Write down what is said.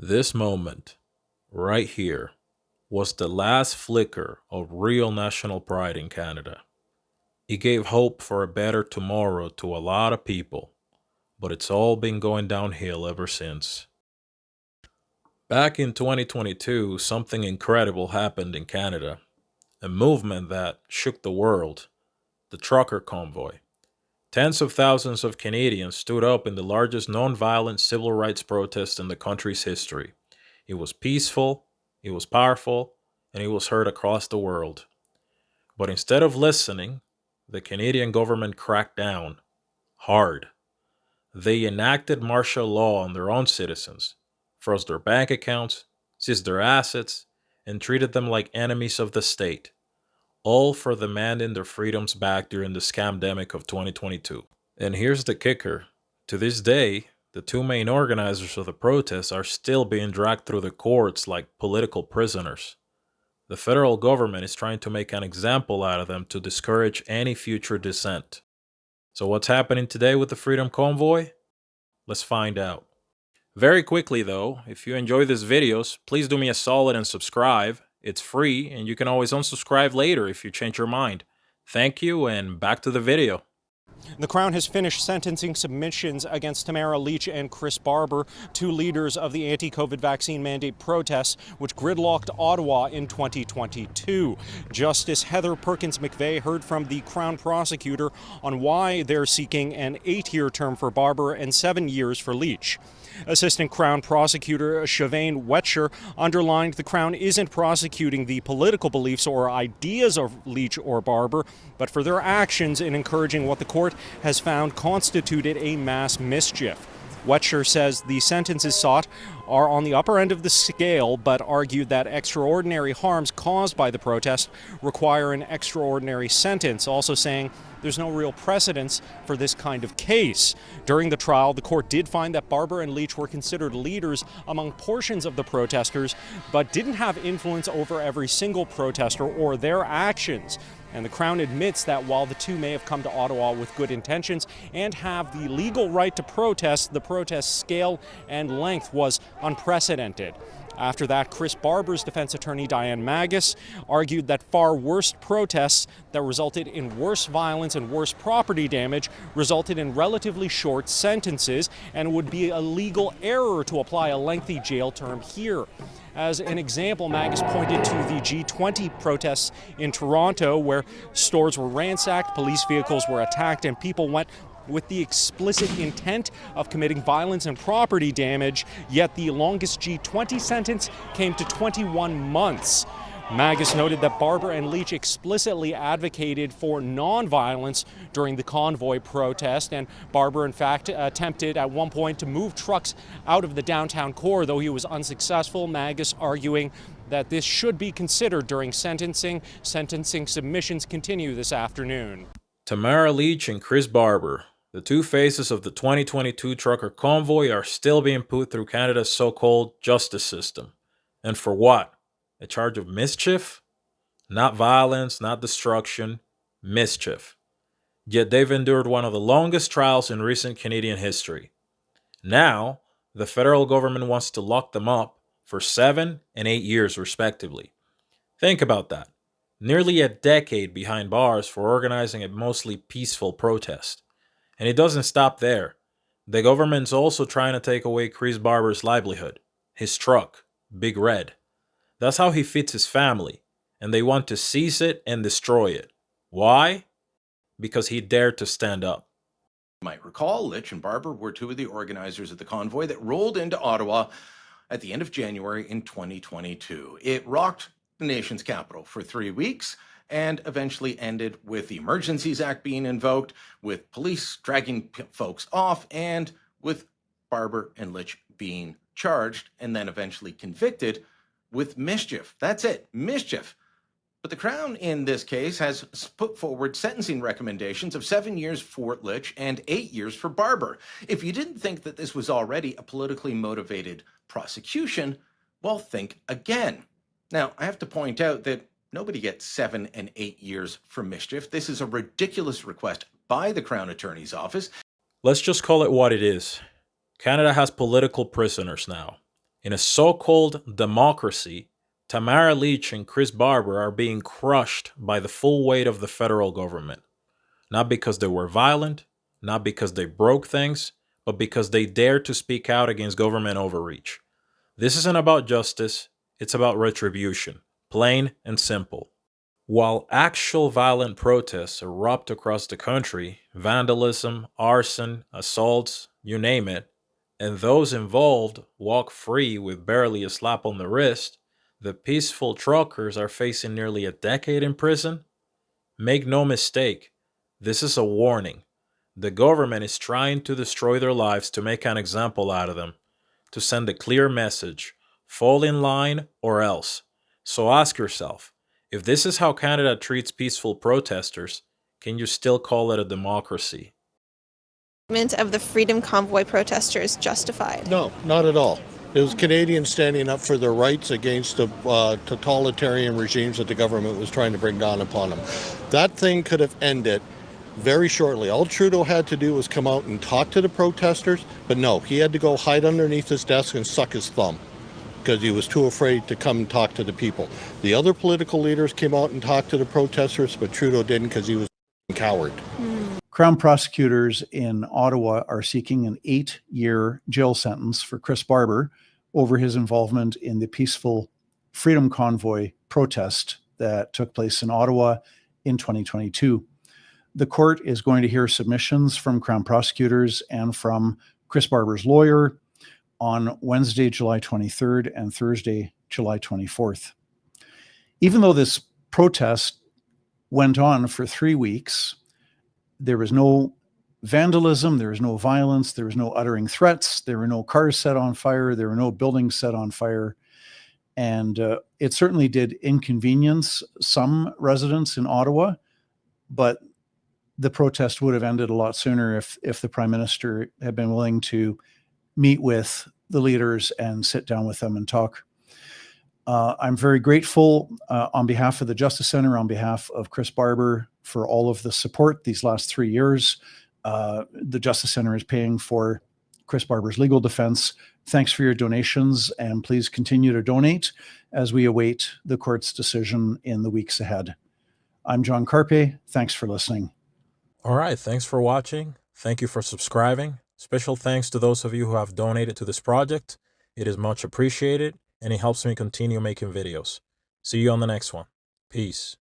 This moment, right here, was the last flicker of real national pride in Canada. It gave hope for a better tomorrow to a lot of people, but it's all been going downhill ever since. Back in 2022, something incredible happened in Canada, a movement that shook the world, the Trucker Convoy. Tens of thousands of Canadians stood up in the largest nonviolent civil rights protest in the country's history. It was peaceful, it was powerful, and it was heard across the world. But instead of listening, the Canadian government cracked down hard. They enacted martial law on their own citizens, froze their bank accounts, seized their assets, and treated them like enemies of the state, all for demanding their freedoms back during the scamdemic of 2022. And here's the kicker. To this day, the two main organizers of the protests are still being dragged through the courts like political prisoners. The federal government is trying to make an example out of them to discourage any future dissent. So what's happening today with the Freedom Convoy? Let's find out. Very quickly though, if you enjoy these videos, please do me a solid and subscribe. It's free and you can always unsubscribe later if you change your mind. Thank you, and back to the video. The Crown has finished sentencing submissions against Tamara Lich and Chris Barber, two leaders of the anti-COVID vaccine mandate protests which gridlocked Ottawa in 2022. Justice Heather Perkins McVeigh heard from the Crown prosecutor on why they're seeking an 8-year term for Barber and 7 years for Lich. Assistant Crown Prosecutor Siobhan Wetcher underlined the Crown isn't prosecuting the political beliefs or ideas of Lich or Barber, but for their actions in encouraging what the court has found constituted a mass mischief. Wetcher says the sentences sought are on the upper end of the scale, but argued that extraordinary harms caused by the protest require an extraordinary sentence, also saying there's no real precedence for this kind of case. During the trial, the court did find that Barber and Lich were considered leaders among portions of the protesters, but didn't have influence over every single protester or their actions. And the Crown admits that while the two may have come to Ottawa with good intentions and have the legal right to protest, the protest scale and length was unprecedented. After that, Chris Barber's defense attorney Diane Magus argued that far worse protests that resulted in worse violence and worse property damage resulted in relatively short sentences, and it would be a legal error to apply a lengthy jail term here. As an example, Magus pointed to the G20 protests in Toronto, where stores were ransacked, police vehicles were attacked, and people went with the explicit intent of committing violence and property damage, yet the longest G20 sentence came to 21 months. Magus noted that Barber and Lich explicitly advocated for nonviolence during the convoy protest, and Barber, in fact, attempted at one point to move trucks out of the downtown core, though he was unsuccessful. Magus arguing that this should be considered during sentencing. Sentencing submissions continue this afternoon. Tamara Lich and Chris Barber, the two faces of the 2022 Trucker Convoy, are still being put through Canada's so-called justice system. And for what? A charge of mischief? Not violence, not destruction, mischief. Yet they've endured one of the longest trials in recent Canadian history. Now, the federal government wants to lock them up for 7 and 8 years respectively. Think about that. Nearly a decade behind bars for organizing a mostly peaceful protest. And it doesn't stop there. The government's also trying to take away Chris Barber's livelihood, his truck, Big Red. That's how he feeds his family, and they want to seize it and destroy it. Why? Because he dared to stand up. You might recall, Lich and Barber were two of the organizers of the convoy that rolled into Ottawa at the end of January in 2022. It rocked the nation's capital for 3 weeks and eventually ended with the Emergencies Act being invoked, with police dragging folks off, and with Barber and Lich being charged and then eventually convicted with mischief. That's it, mischief. But the Crown in this case has put forward sentencing recommendations of 7 years for Lich and 8 years for Barber. If you didn't think that this was already a politically motivated prosecution, well, think again. Now, I have to point out that nobody gets 7 and 8 years for mischief. This is a ridiculous request by the Crown Attorney's Office. Let's just call it what it is. Canada has political prisoners now. In a so-called democracy, Tamara Lich and Chris Barber are being crushed by the full weight of the federal government. Not because they were violent, not because they broke things, but because they dared to speak out against government overreach. This isn't about justice, it's about retribution, plain and simple. While actual violent protests erupt across the country, vandalism, arson, assaults, you name it, and those involved walk free with barely a slap on the wrist, the peaceful truckers are facing nearly a decade in prison. Make no mistake, this is a warning. The government is trying to destroy their lives to make an example out of them, to send a clear message: fall in line or else. So ask yourself, if this is how Canada treats peaceful protesters, can you still call it a democracy? Of the Freedom Convoy protesters justified? No, not at all. It was Canadians standing up for their rights against the totalitarian regimes that the government was trying to bring down upon them. That thing could have ended very shortly. All Trudeau had to do was come out and talk to the protesters, but no, he had to go hide underneath his desk and suck his thumb because he was too afraid to come and talk to the people. The other political leaders came out and talked to the protesters, but Trudeau didn't because he was a coward. Crown prosecutors in Ottawa are seeking an 8-year jail sentence for Chris Barber over his involvement in the peaceful Freedom Convoy protest that took place in Ottawa in 2022. The court is going to hear submissions from Crown prosecutors and from Chris Barber's lawyer on Wednesday, July 23rd and Thursday, July 24th. Even though this protest went on for 3 weeks, there was no vandalism, there was no violence, there was no uttering threats, there were no cars set on fire, there were no buildings set on fire. And it certainly did inconvenience some residents in Ottawa, but the protest would have ended a lot sooner if the Prime Minister had been willing to meet with the leaders and sit down with them and talk. I'm very grateful on behalf of the Justice Centre, on behalf of Chris Barber, for all of the support these last 3 years. The Justice Centre is paying for Chris Barber's legal defense. Thanks for your donations, and please continue to donate as we await the court's decision in the weeks ahead. I'm John Carpe. Thanks for listening. All right, thanks for watching. Thank you for subscribing. Special thanks to those of you who have donated to this project. It is much appreciated, and it helps me continue making videos. See you on the next one. Peace.